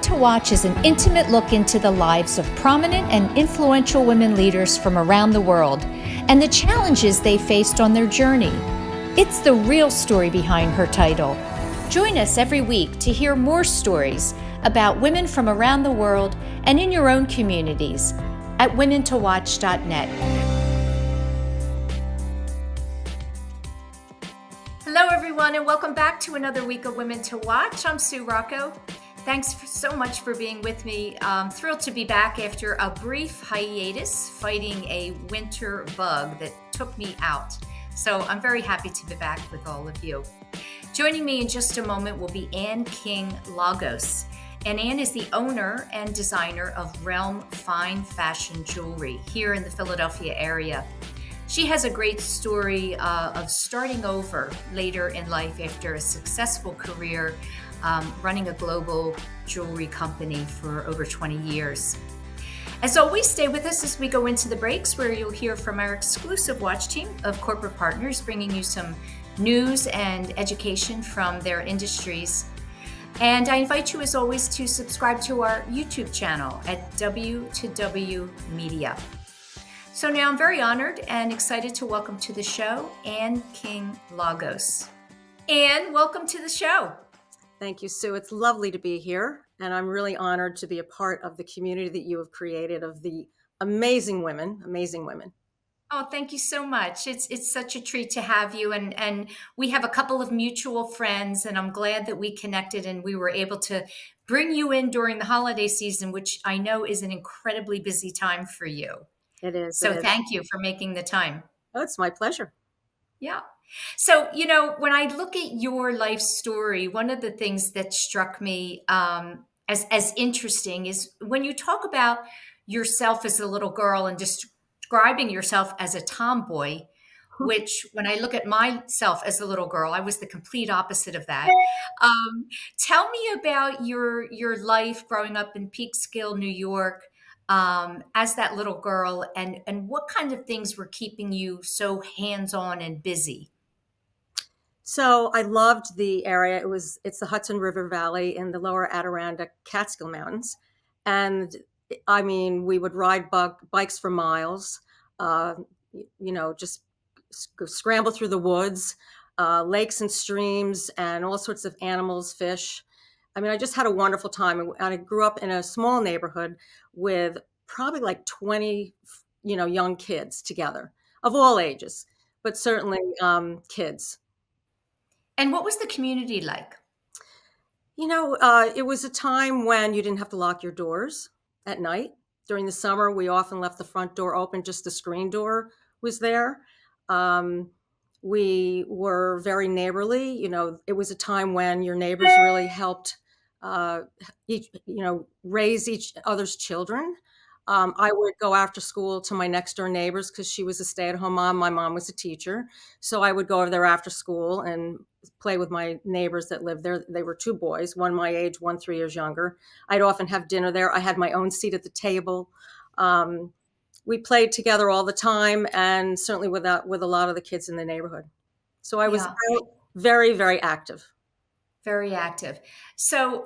to Watch is an intimate look into the lives of prominent and influential women leaders from around the world and the challenges they faced on their journey. It's the real story behind her title. Join us every week to hear more stories about women from around the world and in your own communities at womentowatch.net. Hello, everyone, and welcome back to another week of Women to Watch. I'm Sue Rocco. Thanks so much for being with me. I'm thrilled to be back after a brief hiatus fighting a winter bug that took me out. So I'm very happy to be back with all of you. Joining me in just a moment will be Anne King Lagos. And Anne is the owner and designer of Realm Fine Fashion Jewelry here in the Philadelphia area. She has a great story of starting over later in life after a successful career running a global jewelry company for over 20 years. As always, stay with us as we go into the breaks where you'll hear from our exclusive watch team of corporate partners bringing you some news and education from their industries. And I invite you, as always, to subscribe to our YouTube channel at W2W Media. So now I'm very honored and excited to welcome to the show Anne King Lagos. Anne, welcome to the show. Thank you, Sue. It's lovely to be here, and I'm really honored to be a part of the community that you have created of the amazing women. Oh, thank you so much. It's such a treat to have you, and we have a couple of mutual friends, and I'm glad that we connected and we were able to bring you in during the holiday season, which I know is an incredibly busy time for you. It is. So thank you for making the time. Oh, it's my pleasure. Yeah. So, when I look at your life story, one of the things that struck me as interesting is when you talk about yourself as a little girl and describing yourself as a tomboy, which when I look at myself as a little girl, I was the complete opposite of that. Tell me about your life growing up in Peekskill, New York, as that little girl, and what kind of things were keeping you so hands-on and busy? So I loved the area. It's the Hudson River Valley in the lower Adirondack Catskill Mountains. And I mean, we would ride bikes for miles, just scramble through the woods, lakes and streams and all sorts of animals, fish. I mean, I just had a wonderful time. And I grew up in a small neighborhood with probably like 20, young kids together of all ages, but certainly kids. And what was the community like? It was a time when you didn't have to lock your doors at night. During the summer, we often left the front door open, just the screen door was there. We were very neighborly. It was a time when your neighbors really helped raise each other's children. I would go after school to my next door neighbors because she was a stay-at-home mom. My mom was a teacher. So I would go over there after school and play with my neighbors that lived there. They were two boys, one my age, one 3 years younger. I'd often have dinner there. I had my own seat at the table. We played together all the time, and certainly with a lot of the kids in the neighborhood. So I was very, very active. Very active. So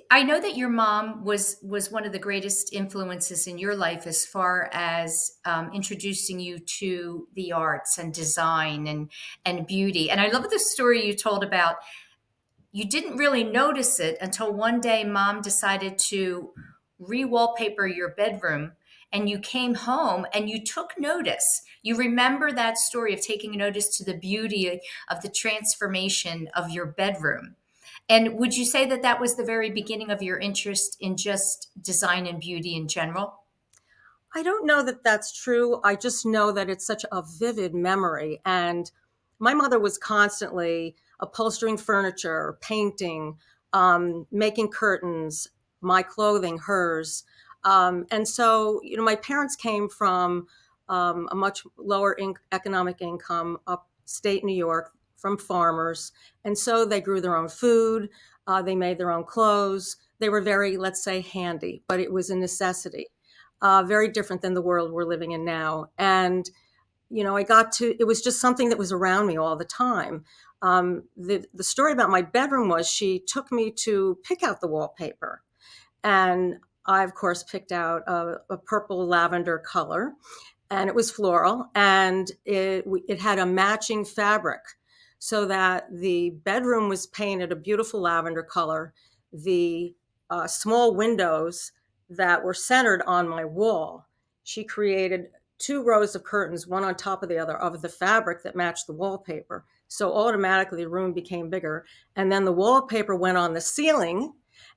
I know that your mom was one of the greatest influences in your life as far as introducing you to the arts and design and beauty. And I love the story you told about you didn't really notice it until one day mom decided to re-wallpaper your bedroom and you came home and you took notice. You remember that story of taking notice to the beauty of the transformation of your bedroom. And would you say that that was the very beginning of your interest in just design and beauty in general? I don't know that that's true. I just know that it's such a vivid memory. And my mother was constantly upholstering furniture, painting, making curtains, my clothing, hers. And so, my parents came from a much lower economic income upstate New York, from farmers. And so they grew their own food. They made their own clothes. They were very, let's say, handy, but it was a necessity. Very different than the world we're living in now. And, it was just something that was around me all the time. The story about my bedroom was she took me to pick out the wallpaper. And I, of course, picked out a purple lavender color, and it was floral, and it had a matching fabric, so that the bedroom was painted a beautiful lavender color. The small windows that were centered on my wall, she created two rows of curtains, one on top of the other, of the fabric that matched the wallpaper. So automatically the room became bigger. And then the wallpaper went on the ceiling,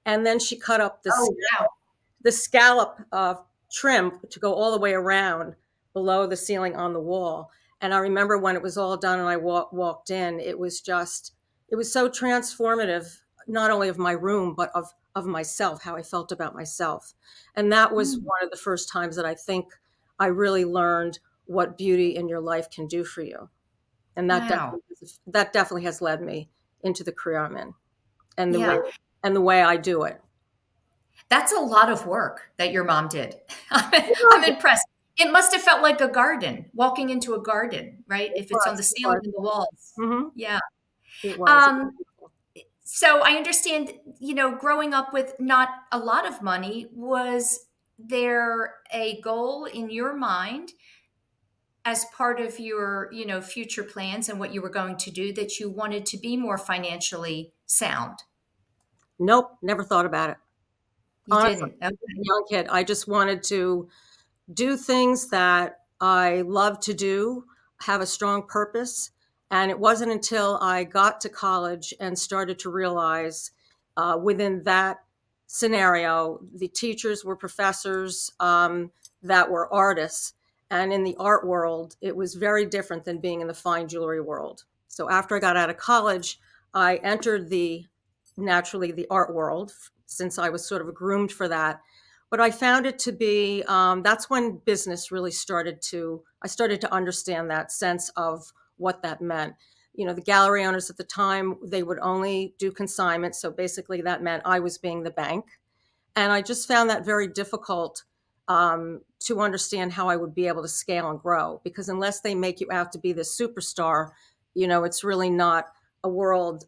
and then she cut up Oh, wow. the scallop trim to go all the way around below the ceiling on the wall. And I remember when it was all done and I walked in, it was so transformative, not only of my room, but of myself, how I felt about myself. And that was Mm, one of the first times that I think I really learned what beauty in your life can do for you. And wow. that definitely has led me into the career I'm in, and Yeah. the way I do it. That's a lot of work that your mom did. I'm impressed. It must have felt like a garden, walking into a garden, right? It If it's on was. the It ceiling was. and the walls. Hmm. Yeah. It was. Um, so I understand, growing up with not a lot of money, was there a goal in your mind as part of your, future plans and what you were going to do that you wanted to be more financially sound? Nope, never thought about it. You Honestly, didn't. Okay. as a young kid, I just wanted to do things that I love to do, have a strong purpose. And it wasn't until I got to college and started to realize within that scenario, the teachers were professors that were artists. And in the art world, it was very different than being in the fine jewelry world. So after I got out of college, I entered naturally the art world, since I was sort of groomed for that. But I found it to be, that's when business really I started to understand that sense of what that meant. The gallery owners at the time, they would only do consignment. So basically that meant I was being the bank. And I just found that very difficult to understand how I would be able to scale and grow, because unless they make you out to be the superstar, it's really not a world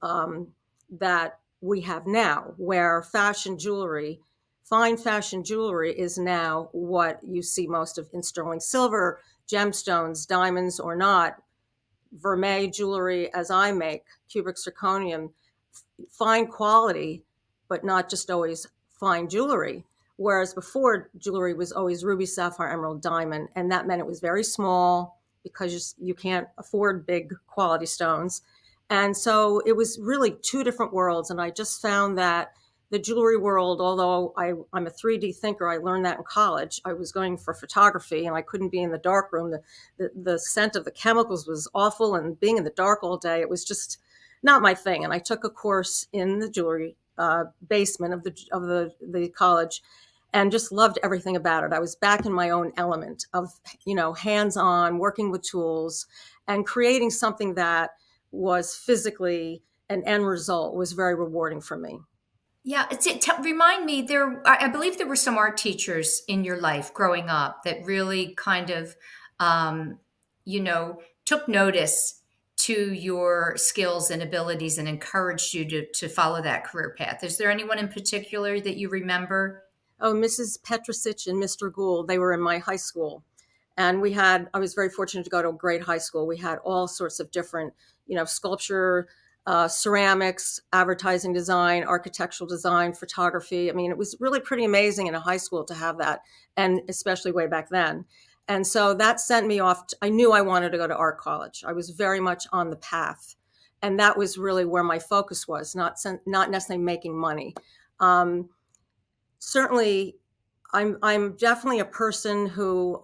that we have now, where fine fashion jewelry is now what you see most of in sterling silver, gemstones, diamonds or not, vermeil jewelry as I make, cubic zirconium, fine quality, but not just always fine jewelry. Whereas before, jewelry was always ruby, sapphire, emerald, diamond, and that meant it was very small because you can't afford big quality stones. And so it was really two different worlds. And I just found that the jewelry world, although I'm a 3D thinker, I learned that in college. I was going for photography and I couldn't be in the dark room. The scent of the chemicals was awful, and being in the dark all day, it was just not my thing. And I took a course in the jewelry basement of the college, and just loved everything about it. I was back in my own element of, hands-on, working with tools and creating something that was physically an end result was very rewarding for me. Yeah, remind me, I believe there were some art teachers in your life growing up that really kind of, um, took notice to your skills and abilities and encouraged you to follow that career path. Is there anyone in particular that you remember? Oh, Mrs. Petrosich and Mr. Gould, they were in my high school. And I was very fortunate to go to a great high school. We had all sorts of different, sculpture, ceramics, advertising design, architectural design, photography. I mean, it was really pretty amazing in a high school to have that, and especially way back then. And so that sent me off. I knew I wanted to go to art college. I was very much on the path. And that was really where my focus was, not necessarily making money. Um, Certainly, I'm definitely a person who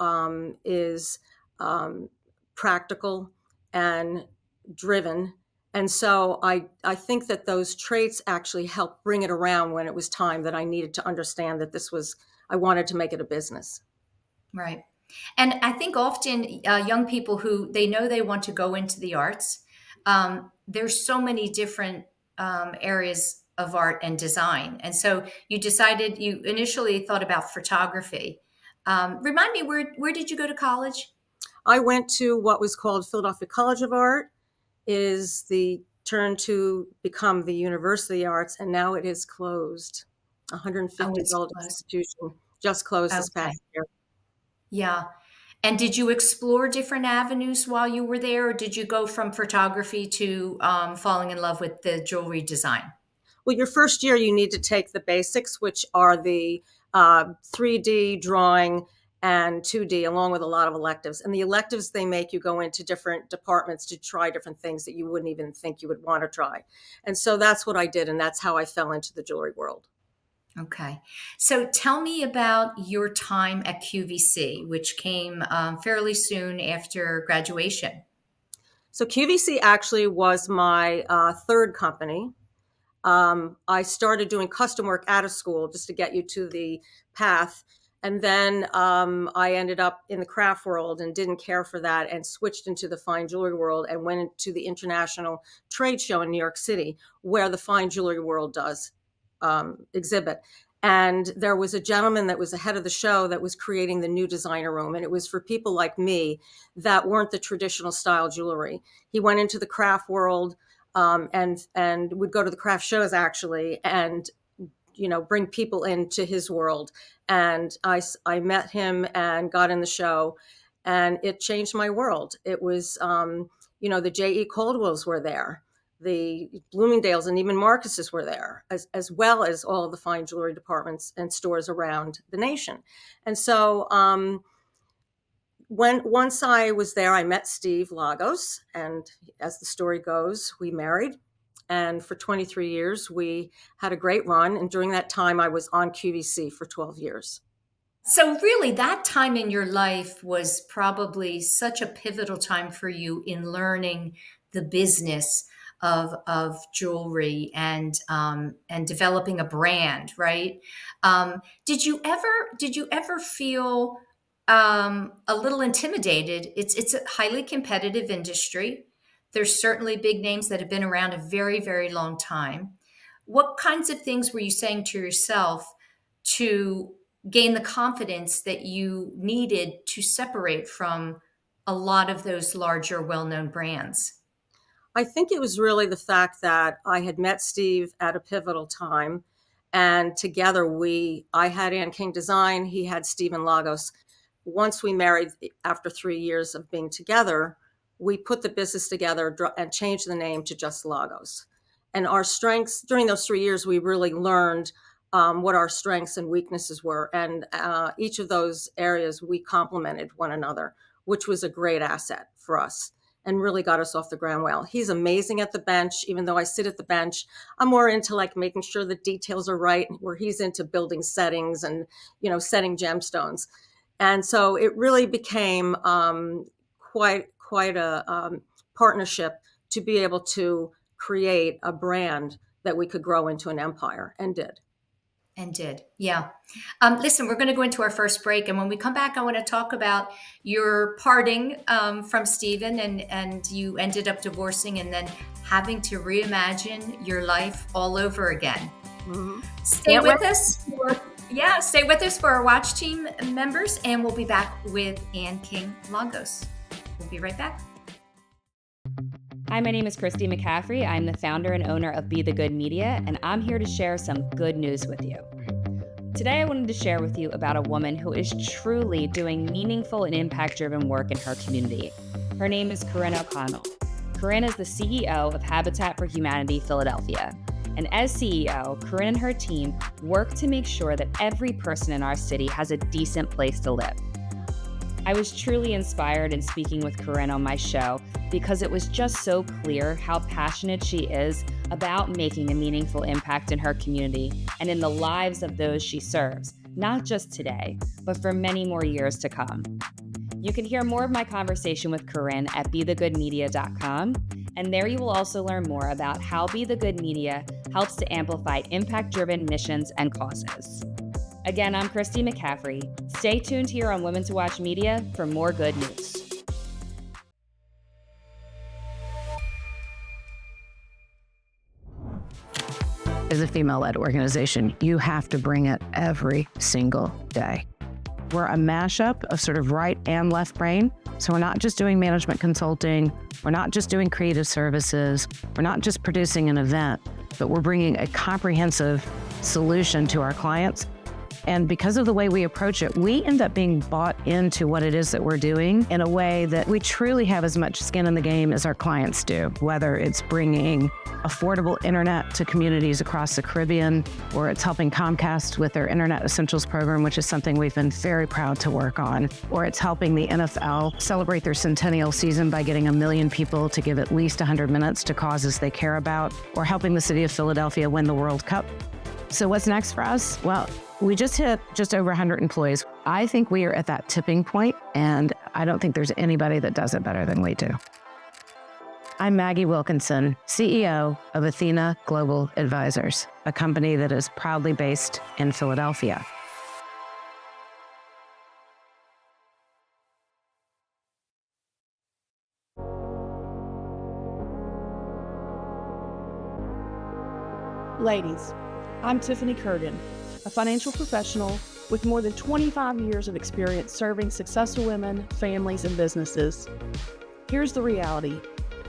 is um, practical and driven, and so I think that those traits actually helped bring it around when it was time that I needed to understand that I wanted to make it a business. Right. And I think often young people who they know they want to go into the arts, there's so many different areas of art and design. And so you initially thought about photography. Remind me, where did you go to college? I went to what was called Philadelphia College of Art. It is the turned to become the University Arts, and now it is closed. Oh, 150 it's year old close. institution, just closed this Okay. past year. Yeah. And did you explore different avenues while you were there, or did you go from photography to falling in love with the jewelry design? Well, your first year, you need to take the basics, which are the 3D drawing and 2D, along with a lot of electives. And the electives, they make you go into different departments to try different things that you wouldn't even think you would want to try. And so that's what I did. And that's how I fell into the jewelry world. Okay. So tell me about your time at QVC, which came fairly soon after graduation. So QVC actually was my third company. I started doing custom work out of school just to get you to the path. And then I ended up in the craft world and didn't care for that and switched into the fine jewelry world and went into the International Trade Show in New York City, where the fine jewelry world does exhibit. And there was a gentleman that was the head of the show that was creating the new designer room. And it was for people like me that weren't the traditional style jewelry. He went into the craft world, and would go to the craft shows actually, and bring people into his world. And I met him and got in the show, and it changed my world. It was the J.E. Caldwells were there, the Bloomingdale's and even Marcus's were there, as well as all of the fine jewelry departments and stores around the nation. And so once I was there, I met Steve Lagos, and as the story goes, we married. And for 23 years, we had a great run. And during that time, I was on QVC for 12 years. So, really, that time in your life was probably such a pivotal time for you in learning the business of jewelry and developing a brand, right? Did you ever feel a little intimidated? It's a highly competitive industry. There's certainly big names that have been around a very, very long time. What kinds of things were you saying to yourself to gain the confidence that you needed to separate from a lot of those larger, well-known brands? I think it was really the fact that I had met Steve at a pivotal time. And together I had Ann King Design, he had Stephen Lagos. Once we married, after 3 years of being together, we put the business together and changed the name to just Lagos. And our strengths during those 3 years, we really learned what our strengths and weaknesses were. And each of those areas, we complemented one another, which was a great asset for us and really got us off the ground well. He's amazing at the bench. Even though I sit at the bench, I'm more into like making sure the details are right, where he's into building settings and, setting gemstones. And so it really became quite a partnership to be able to create a brand that we could grow into an empire, and did. And did. Yeah. Listen, we're going to go into our first break. And when we come back, I want to talk about your parting from Stephen, and you ended up divorcing and then having to reimagine your life all over again. Mm-hmm. Stay with us. Stay with us for our watch team members, and we'll be back with Ann King Lagos. We'll be right back. Hi, my name is Christy McCaffrey. I'm the founder and owner of Be the Good Media, and I'm here to share some good news with you. Today, I wanted to share with you about a woman who is truly doing meaningful and impact-driven work in her community. Her name is Corinne O'Connell. Corinne is the CEO of Habitat for Humanity Philadelphia. And as CEO, Corinne and her team work to make sure that every person in our city has a decent place to live. I was truly inspired in speaking with Corinne on my show because it was just so clear how passionate she is about making a meaningful impact in her community and in the lives of those she serves, not just today, but for many more years to come. You can hear more of my conversation with Corinne at bethegoodmedia.com, and there you will also learn more about how Be the Good Media helps to amplify impact-driven missions and causes. Again, I'm Christy McCaffrey. Stay tuned here on Women to Watch Media for more good news. As a female-led organization, you have to bring it every single day. We're a mashup of sort of right and left brain. So we're not just doing management consulting. We're not just doing creative services. We're not just producing an event, but we're bringing a comprehensive solution to our clients. And because of the way we approach it, we end up being bought into what it is that we're doing in a way that we truly have as much skin in the game as our clients do, whether it's bringing affordable internet to communities across the Caribbean, or it's helping Comcast with their Internet Essentials program, which is something we've been very proud to work on, or it's helping the NFL celebrate their centennial season by getting 1 million people to give at least 100 minutes to causes they care about, or helping the city of Philadelphia win the World Cup. So what's next for us? Well, we just hit just over 100 employees. I think we are at that tipping point, and I don't think there's anybody that does it better than we do. I'm Maggie Wilkinson, CEO of Athena Global Advisors, a company that is proudly based in Philadelphia. Ladies, I'm Tiffany Curtin, a financial professional with more than 25 years of experience serving successful women, families, and businesses. Here's the reality.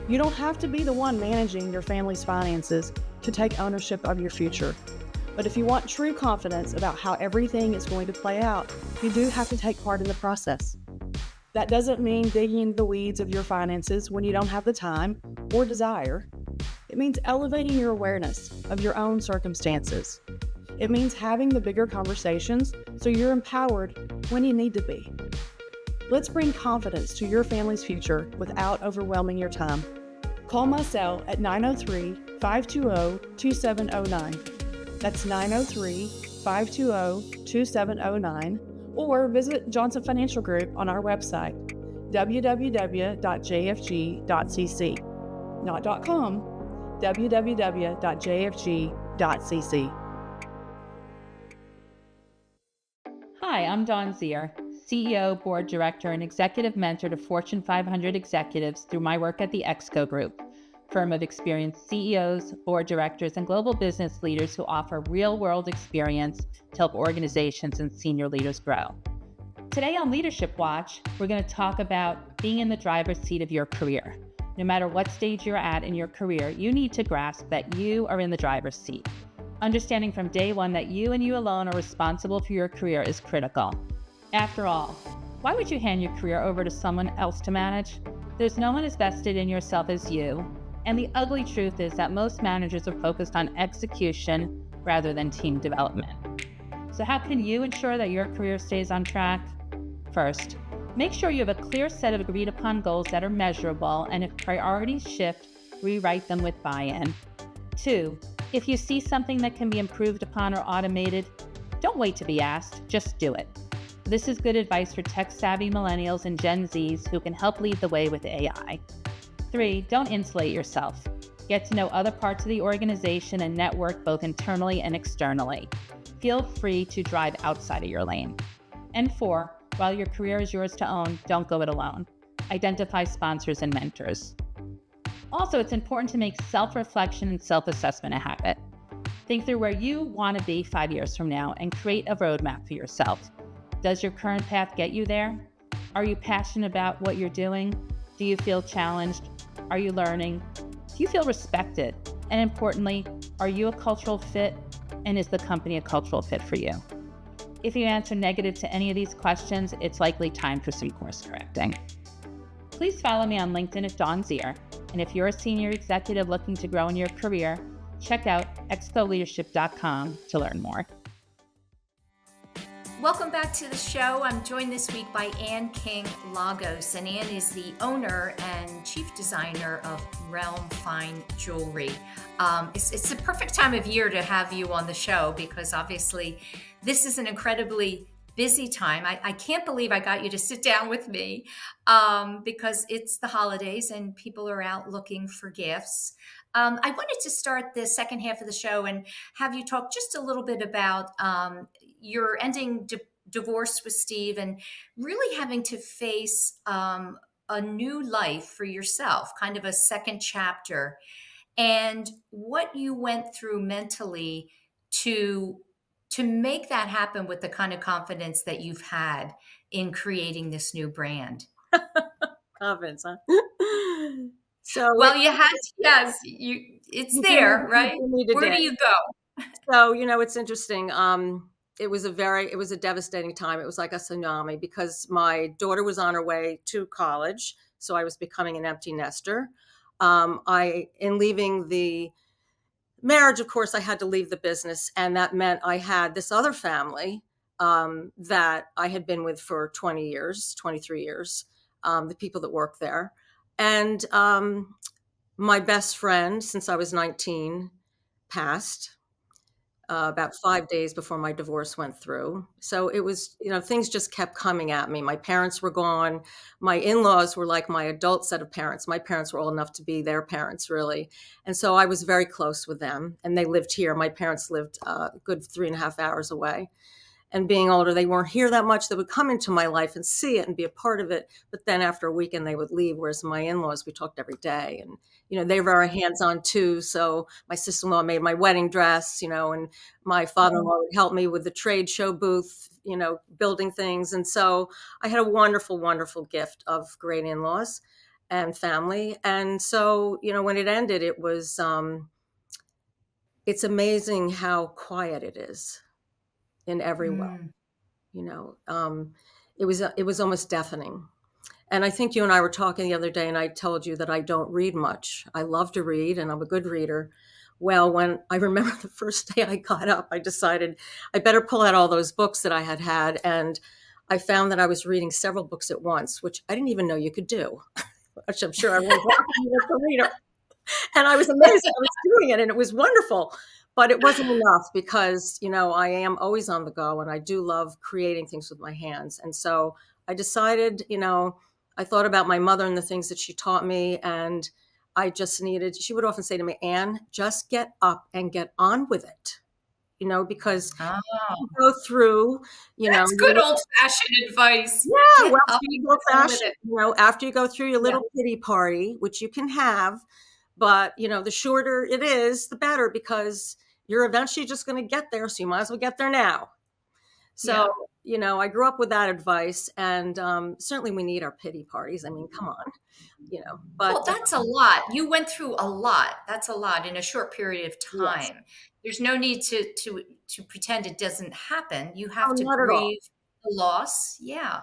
You don't have to be the one managing your family's finances to take ownership of your future. But if you want true confidence about how everything is going to play out, you do have to take part in the process. That doesn't mean digging into the weeds of your finances when you don't have the time or desire. It means elevating your awareness of your own circumstances. It means having the bigger conversations so you're empowered when you need to be. Let's bring confidence to your family's future without overwhelming your time. Call my cell at 903-520-2709. That's 903-520-2709. Or visit Johnson Financial Group on our website, www.jfg.cc. Not .com, www.jfg.cc. Hi, I'm Dawn Zier, CEO, Board Director, and Executive Mentor to Fortune 500 executives through my work at the Exco Group, firm of experienced CEOs, board directors, and global business leaders who offer real-world experience to help organizations and senior leaders grow. Today on Leadership Watch, we're going to talk about being in the driver's seat of your career. No matter what stage you're at in your career, you need to grasp that you are in the driver's seat. Understanding from day one that you and you alone are responsible for your career is critical. After all, why would you hand your career over to someone else to manage? There's no one as vested in yourself as you, and the ugly truth is that most managers are focused on execution rather than team development. So how can you ensure that your career stays on track? First, make sure you have a clear set of agreed upon goals that are measurable, and if priorities shift, rewrite them with buy-in. 2, if you see something that can be improved upon or automated, don't wait to be asked, just do it. This is good advice for tech-savvy millennials and Gen Zs who can help lead the way with AI. 3, don't insulate yourself. Get to know other parts of the organization and network both internally and externally. Feel free to drive outside of your lane. And 4, while your career is yours to own, don't go it alone. Identify sponsors and mentors. Also, it's important to make self-reflection and self-assessment a habit. Think through where you want to be 5 years from now and create a roadmap for yourself. Does your current path get you there? Are you passionate about what you're doing? Do you feel challenged? Are you learning? Do you feel respected? And importantly, are you a cultural fit? And is the company a cultural fit for you? If you answer negative to any of these questions, it's likely time for some course correcting. Please follow me on LinkedIn at Dawn Zier. And if you're a senior executive looking to grow in your career, check out excoleadership.com to learn more. Welcome back to the show. I'm joined this week by Ann King Lagos, and Ann is the owner and chief designer of Realm Fine Jewelry. It's the perfect time of year to have you on the show because obviously this is an incredibly busy time. I can't believe I got you to sit down with me because it's the holidays and people are out looking for gifts. I wanted to start the second half of the show and have you talk just a little bit about your ending divorce with Steve and really having to face a new life for yourself, kind of a second chapter, and what you went through mentally to to make that happen with the kind of confidence that you've had in creating this new brand? Confidence, huh? So Well, you had to, yes, it's there, right? you need to Where dig. do you go? So, it's interesting. It was a devastating time. It was like a tsunami because my daughter was on her way to college. So I was becoming an empty nester. In leaving the marriage, of course, I had to leave the business. And that meant I had this other family that I had been with for 20 years, 23 years, the people that work there. And my best friend, since I was 19, passed about 5 days before my divorce went through. So it was, things just kept coming at me. My parents were gone. My in-laws were like my adult set of parents. My parents were old enough to be their parents, really. And so I was very close with them. And they lived here. My parents lived a good 3.5 hours away. And being older, they weren't here that much. They would come into my life and see it and be a part of it. But then after a weekend, they would leave. Whereas my in-laws, we talked every day. And, they were very hands-on too. So my sister-in-law made my wedding dress, and my father-in-law would help me with the trade show booth, building things. And so I had a wonderful, wonderful gift of great in-laws and family. And so, when it ended, it was, it's amazing how quiet it is in every way. Mm. It was almost deafening. And I think you and I were talking the other day, and I told you that I don't read much. I love to read, and I'm a good reader. Well, when I remember the first day I got up, I decided I better pull out all those books that I had, and I found that I was reading several books at once, which I didn't even know you could do, which I'm sure I was a reader. And I was amazed I was doing it, and it was wonderful. But it wasn't enough because, I am always on the go, and I do love creating things with my hands. And so I decided, I thought about my mother and the things that she taught me, and she would often say to me, Anne, just get up and get on with it, because Oh, you go through, that's good old-fashioned advice. yeah, Get well, up being and old get on with fashioned, it. after you go through your Yeah. little pity party, which you can have, but the shorter it is, the better, because you're eventually just going to get there. So you might as well get there now. So, Yeah. I grew up with that advice, and certainly we need our pity parties. I mean, come on, but Well, that's a lot. You went through a lot. That's a lot in a short period of yes, time. There's no need to pretend it doesn't happen. You oh, have to not at all. grieve the loss. Yeah.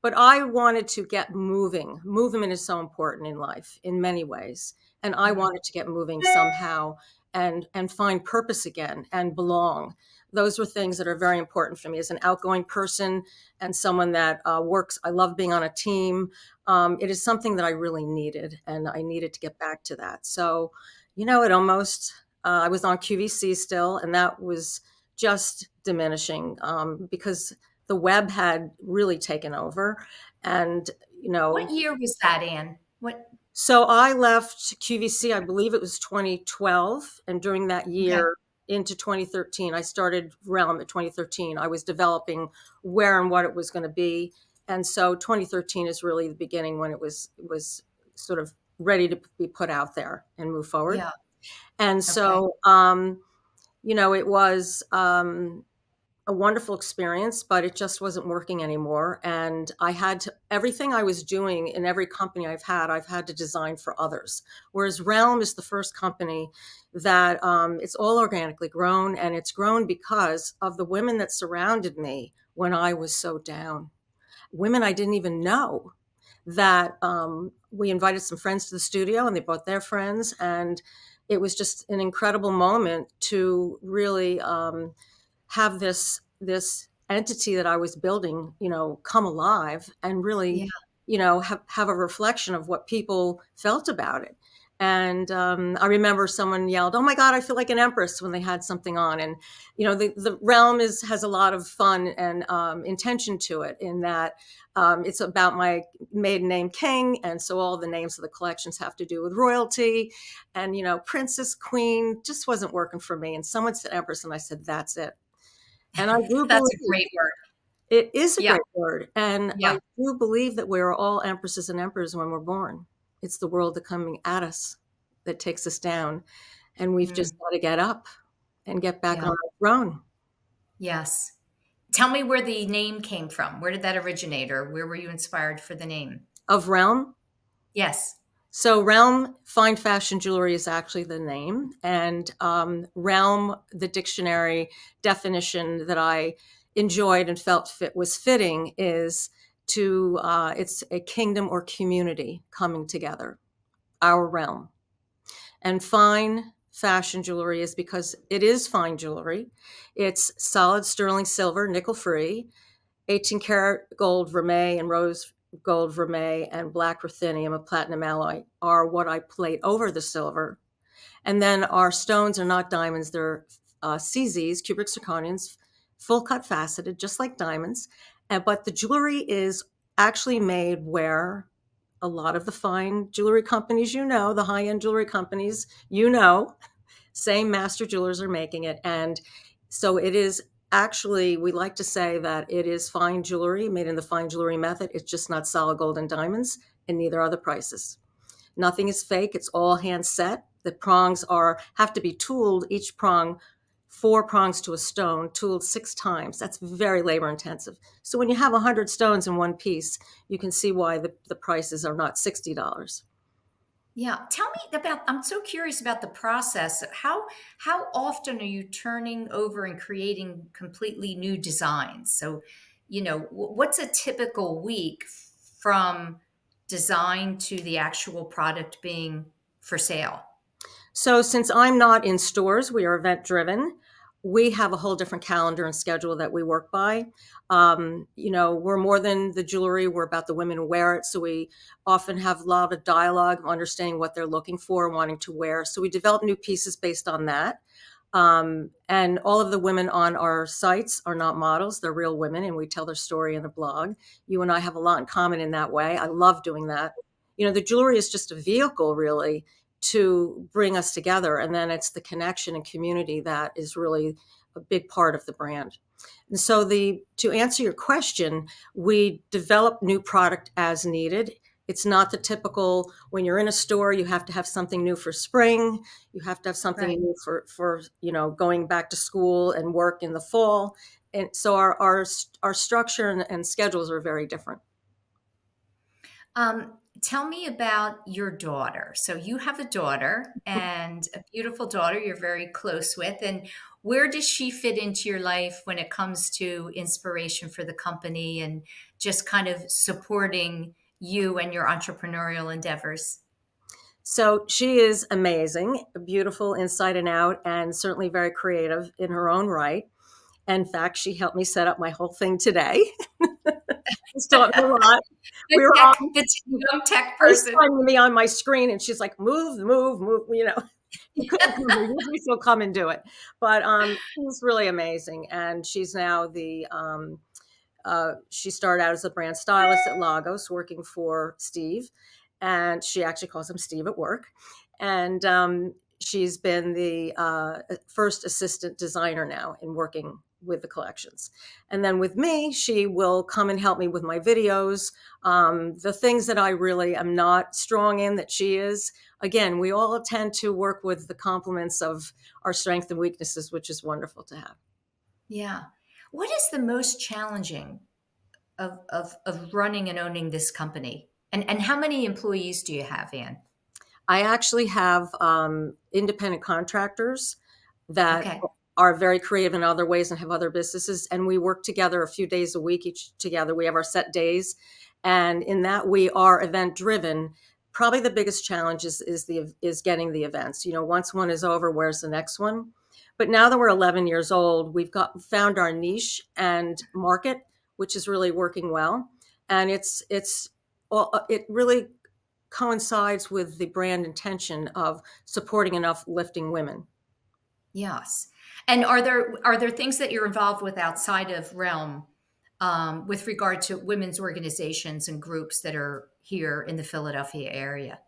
But I wanted to get moving. Movement is so important in life in many ways. And I Mhm. wanted to get moving somehow and find purpose again and belong. Those were things that are very important for me as an outgoing person and someone that works. I love being on a team. It is something that I really needed, and I needed to get back to that. So, it almost, I was on QVC still, and that was just diminishing because the web had really taken over. And, What year was that, Anne? What? so I left QVC, I believe it was 2012. And during that Okay. year into 2013, I started Realm at 2013. I was developing where and what it was going to be. And so 2013 is really the beginning when it was sort of ready to be put out there and move forward. Yeah. And Okay. so, it was, a wonderful experience, but it just wasn't working anymore. And everything I was doing in every company I've had to design for others. Whereas Realm is the first company that it's all organically grown, and it's grown because of the women that surrounded me when I was so down. Women I didn't even know that we invited some friends to the studio, and they brought their friends. And it was just an incredible moment to really, have this entity that I was building, come alive and really, Yeah. have a reflection of what people felt about it. And I remember someone yelled, "Oh my God, I feel like an empress," when they had something on. And the realm has a lot of fun and intention to it, in that it's about my maiden name King, and so all the names of the collections have to do with royalty. And princess, queen just wasn't working for me. And someone said empress, and I said, "That's it." And I do That's a believe great word. it is a Yeah. great word. And Yeah. I do believe that we're all empresses and emperors when we're born. It's the world that coming at us that takes us down. And we've Mm. just got to get up and get back on Yeah. our throne. Yes. Tell me where the name came from. Where did that originate, or where were you inspired for the name? Of Realm. Yes. So Realm Fine Fashion Jewelry is actually the name, and Realm, the dictionary definition that I enjoyed and felt was fitting, is to it's a kingdom or community coming together. Our realm. And fine fashion jewelry is because it is fine jewelry. It's solid sterling silver, nickel free, 18 karat gold vermeil and rose gold vermeil and black ruthenium, a platinum alloy, are what I plate over the silver. And then our stones are not diamonds, they're CZs, cubic zirconians, full cut faceted, just like diamonds. But the jewelry is actually made where a lot of the fine jewelry companies, the high end jewelry companies, same master jewelers are making it. And so it is actually, we like to say that it is fine jewelry made in the fine jewelry method. It's just not solid gold and diamonds, and neither are the prices. Nothing is fake. It's all hand set. The prongs have to be tooled, each prong, 4 prongs to a stone, tooled 6 times. That's very labor intensive. So when you have 100 stones in one piece, you can see why the prices are not $60. Yeah. Tell me about, I'm so curious about the process. How often are you turning over and creating completely new designs? So, what's a typical week from design to the actual product being for sale? So since I'm not in stores, we are event driven. We have a whole different calendar and schedule that we work by. We're more than the jewelry. We're about the women who wear it. So we often have a lot of dialogue, understanding what they're looking for, wanting to wear. So we develop new pieces based on that. And all of the women on our sites are not models. They're real women, and we tell their story in a blog. You and I have a lot in common in that way. I love doing that. The jewelry is just a vehicle, really, to bring us together. And then it's the connection and community that is really a big part of the brand. And so to answer your question, we develop new product as needed. It's not the typical, when you're in a store, you have to have something new for spring. You have to have something Right. new for going back to school and work in the fall. And so our structure and schedules are very different. Tell me about your daughter. So you have a daughter, and a beautiful daughter you're very close with. And where does she fit into your life when it comes to inspiration for the company and just kind of supporting you and your entrepreneurial endeavors? So she is amazing, beautiful inside and out, and certainly very creative in her own right. In fact, she helped me set up my whole thing today. She's taught me a lot. We were all The young tech person. FaceTiming me on my screen, and she's like, "Move, move, move." He couldn't come. Usually she'll come and do it, but she's really amazing, and she's now she started out as a brand stylist at Lagos, working for Steve, and she actually calls him Steve at work. And she's been the first assistant designer now in working with the collections. And then with me, she will come and help me with my videos, the things that I really am not strong in that she is. Again, we all tend to work with the complements of our strengths and weaknesses, which is wonderful to have. Yeah. What is the most challenging of running and owning this company? And how many employees do you have, Anne? I actually have independent contractors that Okay. are very creative in other ways and have other businesses. And we work together a few days a week each together. We have our set days. And in that, we are event driven. Probably the biggest challenge is getting the events. Once one is over, where's the next one? But now that we're 11 years old, we've found our niche and market, which is really working well. And it really coincides with the brand intention of supporting and uplifting women. Yes. And are there things that you're involved with outside of Realm, with regard to women's organizations and groups that are here in the Philadelphia area?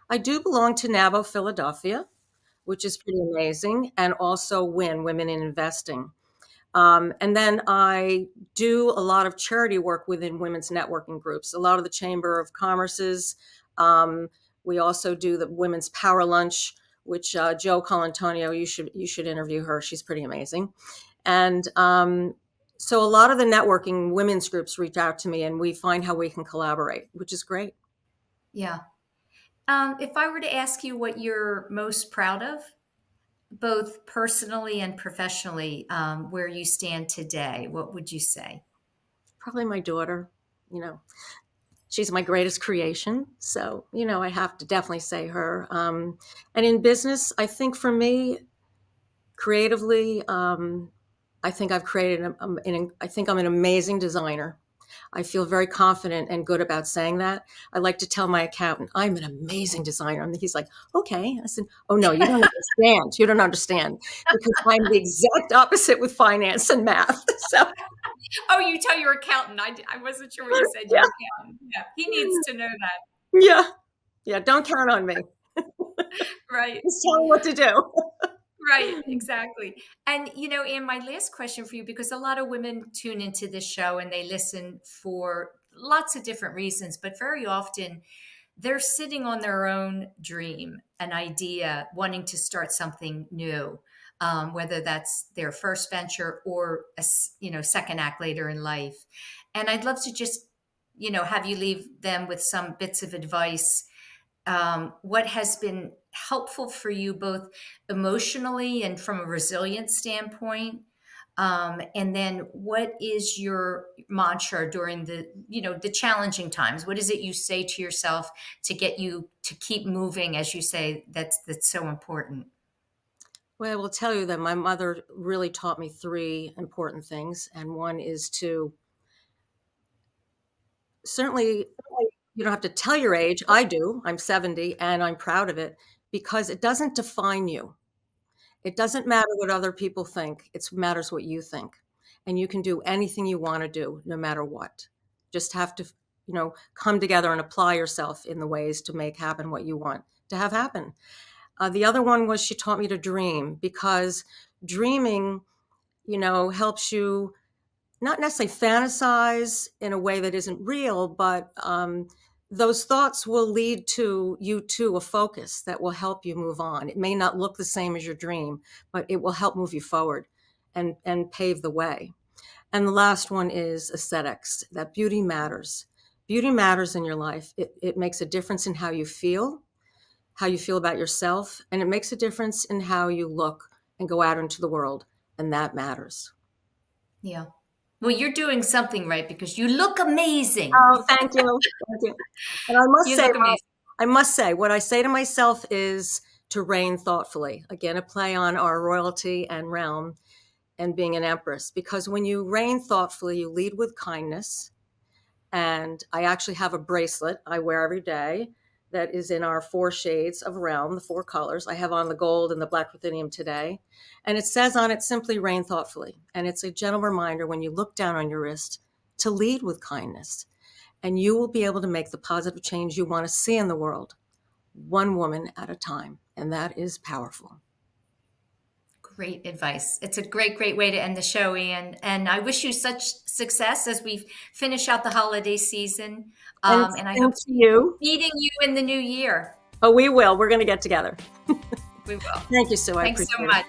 I do belong to NABO Philadelphia, which is pretty amazing, and also WIN, Women in Investing. And then I do a lot of charity work within women's networking groups, a lot of the Chamber of Commerce's. We also do the Women's Power Lunch, which Joe Colantonio, you should interview her. She's pretty amazing. And so a lot of the networking women's groups reach out to me, and we find how we can collaborate, which is great. Yeah. If I were to ask you what you're most proud of, both personally and professionally, where you stand today, what would you say? Probably my daughter, you know, she's my greatest creation. So, I have to definitely say her. And in business, I think for me, creatively, I think I've created, I think I'm an amazing designer. I feel very confident and good about saying that. I like to tell my accountant, I'm an amazing designer. And he's like, okay. I said, oh no, you don't understand. You don't understand, because I'm the exact opposite with finance and math. So Oh, you tell your accountant. I wasn't sure what you said, your yeah, accountant. Yeah, he needs to know that. yeah, yeah. Don't count on me. Right. Just tell me what to do. Right, exactly. And, Anne, my last question for you, because a lot of women tune into this show and they listen for lots of different reasons, but very often they're sitting on their own dream, an idea, wanting to start something new, whether that's their first venture or second act later in life. And I'd love to just, have you leave them with some bits of advice. What has been helpful for you both emotionally and from a resilience standpoint? And then what is your mantra during the challenging times? What is it you say to yourself to get you to keep moving, as you say, that's so important? Well, I will tell you that my mother really taught me three important things. And one is to certainly, you don't have to tell your age. I do. I'm 70 and I'm proud of it, because it doesn't define you. It doesn't matter what other people think. It matters what you think. And you can do anything you want to do, no matter what. Just have to, come together and apply yourself in the ways to make happen what you want to have happen. The other one was she taught me to dream, because dreaming, helps you not necessarily fantasize in a way that isn't real, but those thoughts will lead to you to a focus that will help you move on. It may not look the same as your dream, but it will help move you forward and pave the way. And the last one is aesthetics, that beauty matters. Beauty matters in your life. It makes a difference in how you feel about yourself, and it makes a difference in how you look and go out into the world. And that matters. Yeah. Well, you're doing something right because you look amazing. Oh, thank you. Thank you. And You look amazing. I must say, what I say to myself is to reign thoughtfully. Again, a play on our royalty and realm and being an empress, because when you reign thoughtfully, you lead with kindness. And I actually have a bracelet I wear every day that is in our four shades of realm, the four colors. I have on the gold and the black ruthenium today. And it says on it, simply reign thoughtfully. And it's a gentle reminder when you look down on your wrist to lead with kindness. And you will be able to make the positive change you want to see in the world, one woman at a time. And that is powerful. Great advice. It's a great, great way to end the show, Ian. And I wish you such success as we finish out the holiday season. And I hope to you. Meeting you in the new year. Oh, we will. We're going to get together. We will. Thank you, Sue. Thanks so much.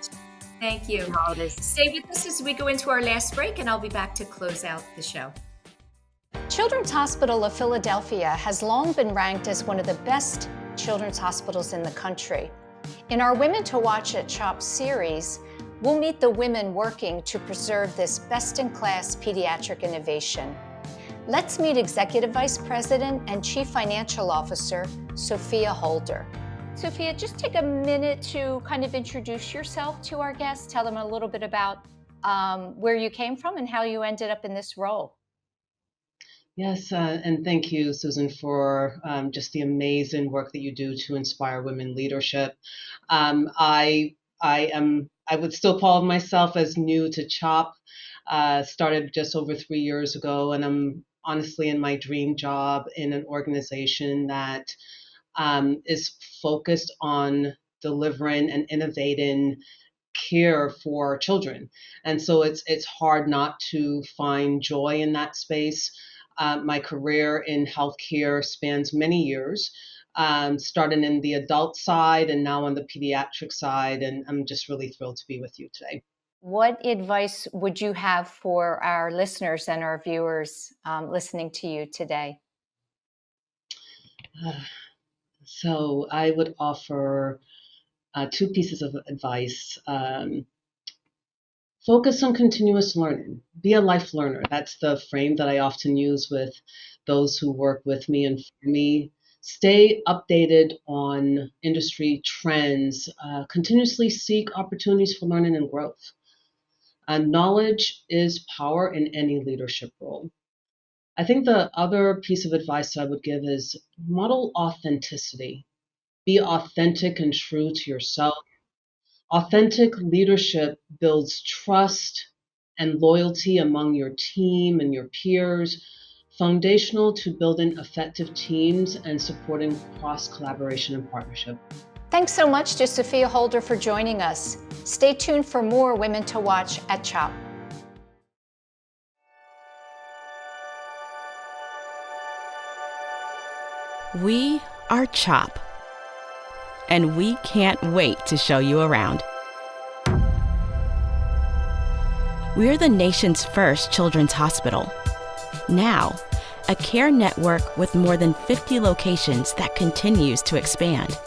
Thank you. Holidays. Stay with us as we go into our last break, and I'll be back to close out the show. Children's Hospital of Philadelphia has long been ranked as one of the best children's hospitals in the country. In our Women to Watch at CHOP series, we'll meet the women working to preserve this best-in-class pediatric innovation. Let's meet Executive Vice President and Chief Financial Officer, Sophia Holder. Sophia, just take a minute to kind of introduce yourself to our guests, tell them a little bit about where you came from and how you ended up in this role. Yes, and thank you, Susan, for just the amazing work that you do to inspire women leadership. I would still call myself as new to CHOP. Started just over 3 years ago, and I'm honestly in my dream job in an organization that is focused on delivering and innovating care for children. And so it's hard not to find joy in that space. My career in healthcare spans many years, starting in the adult side and now on the pediatric side. And I'm just really thrilled to be with you today. What advice would you have for our listeners and our viewers listening to you today? So I would offer two pieces of advice. Focus on continuous learning. Be a life learner. That's the frame that I often use with those who work with me and for me. Stay updated on industry trends. Continuously seek opportunities for learning and growth. Knowledge is power in any leadership role. I think the other piece of advice I would give is model authenticity. Be authentic and true to yourself. Authentic leadership builds trust and loyalty among your team and your peers, foundational to building effective teams and supporting cross collaboration and partnership. Thanks so much to Sophia Holder for joining us. Stay tuned for more Women to Watch at CHOP. We are CHOP, and we can't wait to show you around. We're the nation's first children's hospital. Now, a care network with more than 50 locations that continues to expand.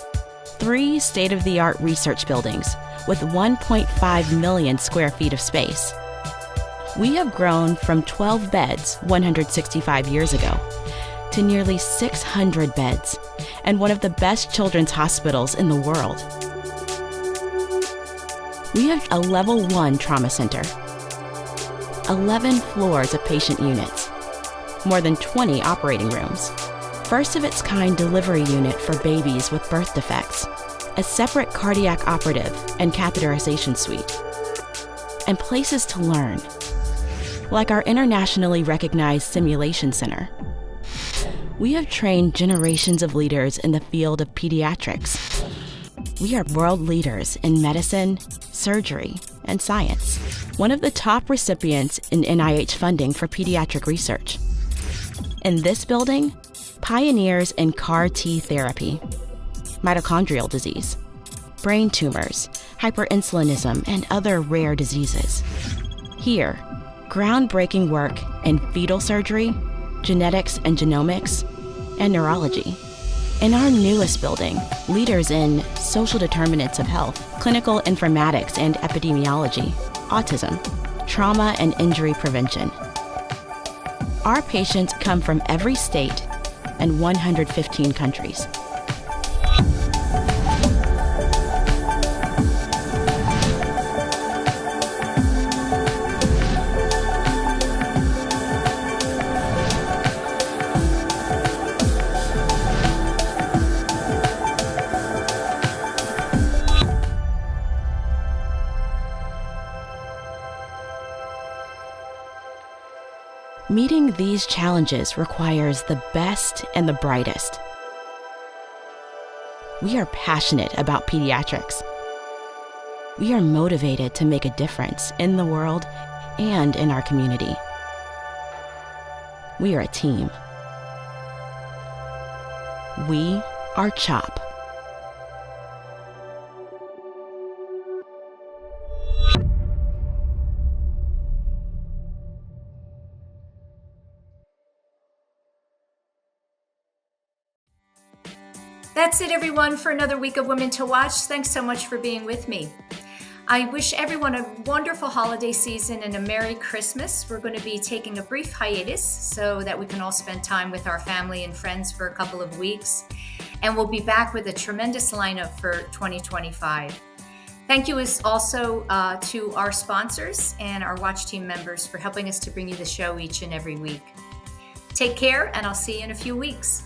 3 state-of-the-art research buildings with 1.5 million square feet of space. We have grown from 12 beds 165 years ago to nearly 600 beds and one of the best children's hospitals in the world. We have a level 1 trauma center, 11 floors of patient units, more than 20 operating rooms, first of its kind delivery unit for babies with birth defects, a separate cardiac operative and catheterization suite, and places to learn, like our internationally recognized simulation center. We have trained generations of leaders in the field of pediatrics. We are world leaders in medicine, surgery, and science. One of the top recipients in NIH funding for pediatric research. In this building, pioneers in CAR T therapy, mitochondrial disease, brain tumors, hyperinsulinism, and other rare diseases. Here, groundbreaking work in fetal surgery, genetics and genomics, and neurology. In our newest building, leaders in social determinants of health, clinical informatics and epidemiology, autism, trauma and injury prevention. Our patients come from every state and 115 countries. Meeting these challenges requires the best and the brightest. We are passionate about pediatrics. We are motivated to make a difference in the world and in our community. We are a team. We are CHOP. That's it, everyone, for another week of Women to Watch. Thanks so much for being with me. I wish everyone a wonderful holiday season and a Merry Christmas. We're going to be taking a brief hiatus so that we can all spend time with our family and friends for a couple of weeks. And we'll be back with a tremendous lineup for 2025. Thank you also to our sponsors and our Watch team members for helping us to bring you the show each and every week. Take care, and I'll see you in a few weeks.